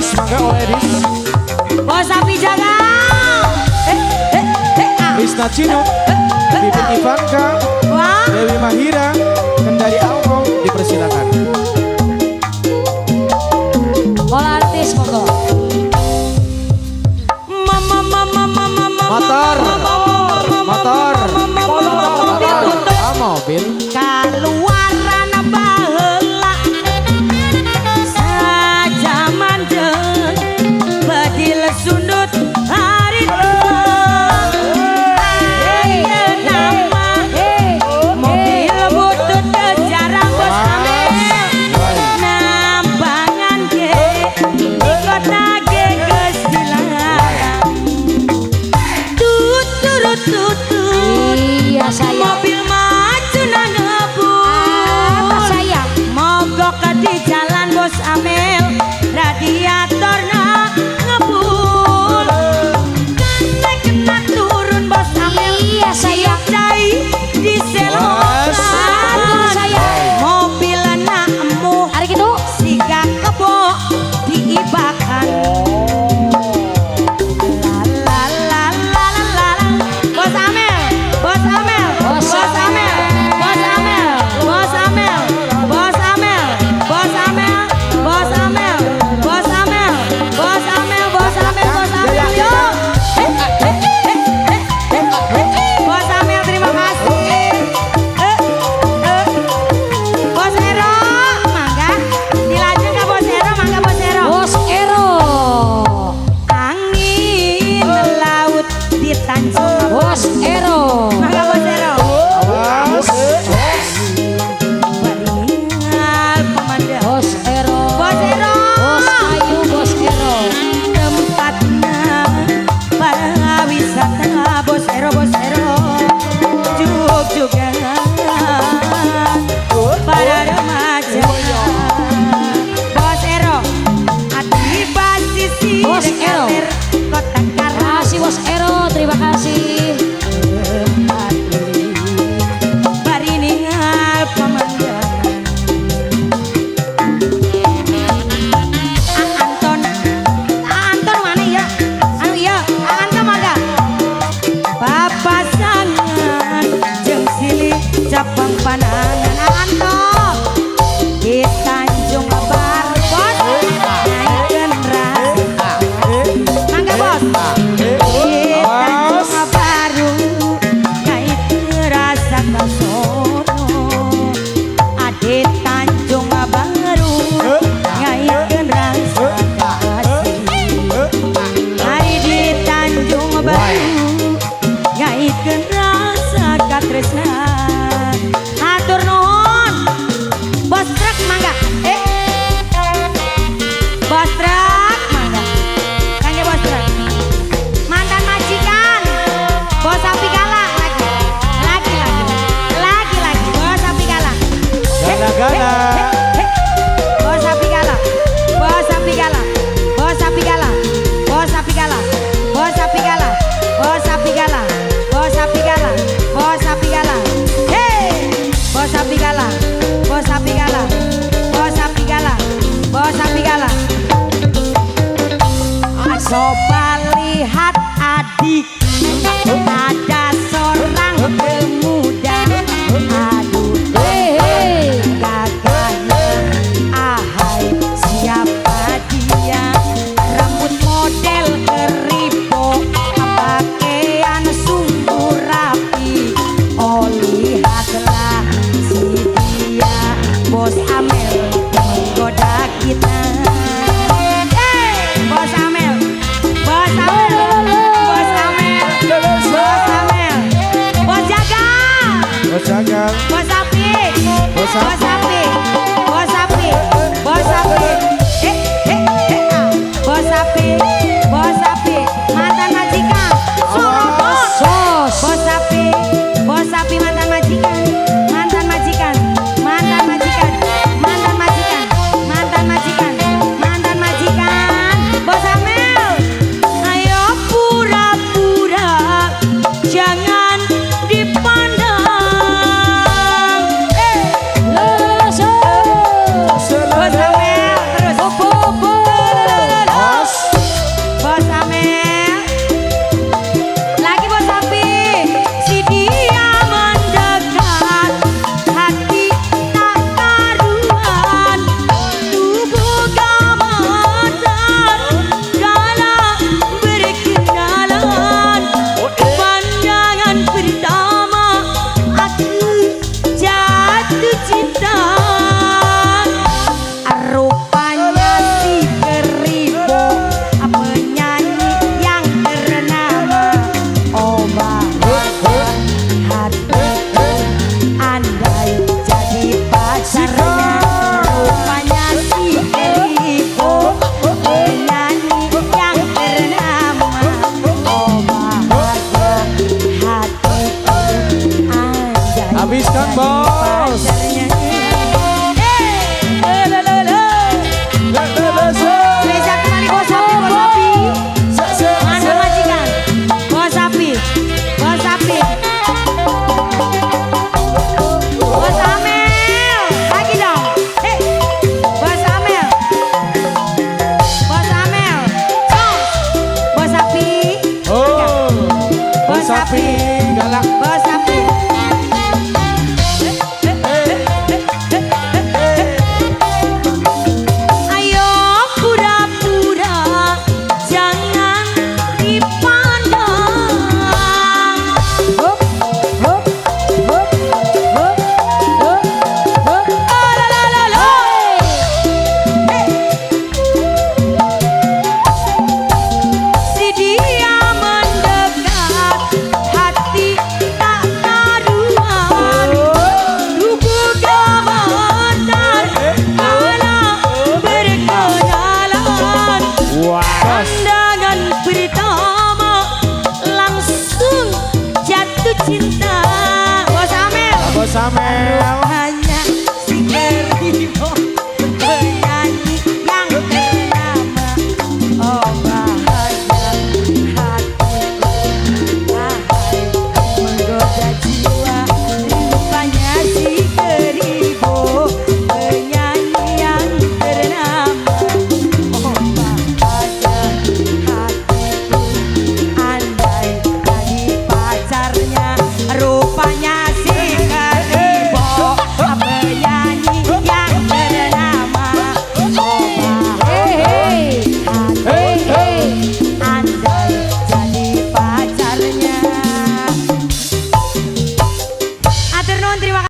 Edis, mangga oleh Edis. Bos Sapi jaga. Rizna Cino, Bibit Ivanka, Wah. Dewi Mahira, Kendari Alko, dipersilakan. Bola artis monggo. Motor, motor, mobil. Kaluaran baheula sajaman jeung bedil sundut harita ayeuna nama mobil butut teu jarang bos amel nambangan ge di kota ge geus dilarang tut turut tutut iya sayang mobil maju na ngebut sayang mogok di jalan bos amel radiatorna ngebul kan kena turun bos amel iya sayang dai di selokan sayang mobilna emuh hari gitu siga kebo diibakan Bos Amel, Bos Amel, Bos Amel, Bos Amel, Bos Amel, Bos Amel, Bos Amel, Bos Amel, Bos Amel, Bos Amel, Bos Amel, Bos Amel, yo. Bos Amel terima kasih. Bos Ero, mangga dilanjut ke Bos Ero, mangga Bos Ero. Bos Ero. Angin laut di Tanjung Bos Ero. Mangga Bos Ero. Awas. Baringal pemandang. Bos Ero. Bos Ero. Bos Ayu Bos Ero. Tempatnya para wisata Bos Ero Bos Ero. Juk juga para remaja. Bos Ero. Adi basisi Bos Ero. Kota Karasi Bos Ero. Terima kasih. Baringal pemandangan Anton mana ya? Anu ya, Anton mangga. Papasangan jeung silih Japang panangan Anton di Tanjung Lebar bos naikeun rasa mangga bos di Tanjung Baru naikeun rasa kasono ade Tanjung Baru naikeun rasa kasih hari di Tanjung Baru ngaikeun rasa katresnan atur nuhun bos truk mangga bos truk mangga kangge bos truk mantan majikan bos Sapi galak lagi bos Sapi galak Gana-gana. Bos Sapi galak bos Sapi galak bos Sapi galak bos Sapi galak bos Sapi galak bos Sapi galak bos Sapi galak bos Sapi galak hei bos Sapi galak bos Sapi galak bos Sapi galak bos Sapi galak coba lihat adik ada seorang pemuda aduh gagahnya ahai siapa dia rambut model keribo pakaian sungguh rapi oh lihatlah si dia bos Amel menggoda kita bos Amel bos Amel bos Amel bos Amel bos jaga Bos Jagal. bos Sapi Bos bos Sapi. Sapi bos Sapi bos Sapi bos Sapi bos Sapi mantan majikan Awas. bos Sapi bos Sapi mantan majikan mantan majikan mantan majikan mantan majikan mantan majikan mantan majikan bos Amel ayo pura-pura jangan dipandang Habiskan bos. Reza kembali bos sapi, bos sapi. Mana majikan? Bos sapi, bos sapi. Bos Amel, lagi dong. Bos Amel, bos Amel. Bos sapi, Oh, bos sapi, galak. bos sapi. Ayo pura-pura jangan dipandang. Hop, hop, hop, hop, hop, hop. Alalalala. Si dia mendekat, hati tak karuan. Lugu gemetar malah berkenalan. Wah. Pandangan pertama langsung jatuh cinta. Bos Amel, Bos Amel. hanya si Keribo penyanyi yang ternama. Oh bahagia hatiku, wahai menggoda jiwa. Rupanya si Keribo penyanyi yang ternama. Oh bahagia hatiku, andai jadi pacarnya. Rupanya si Keribo penyanyi yang ternama. Oh bahagia hatiku, andai jadi pacarnya. Atur nuhun, terima kasih.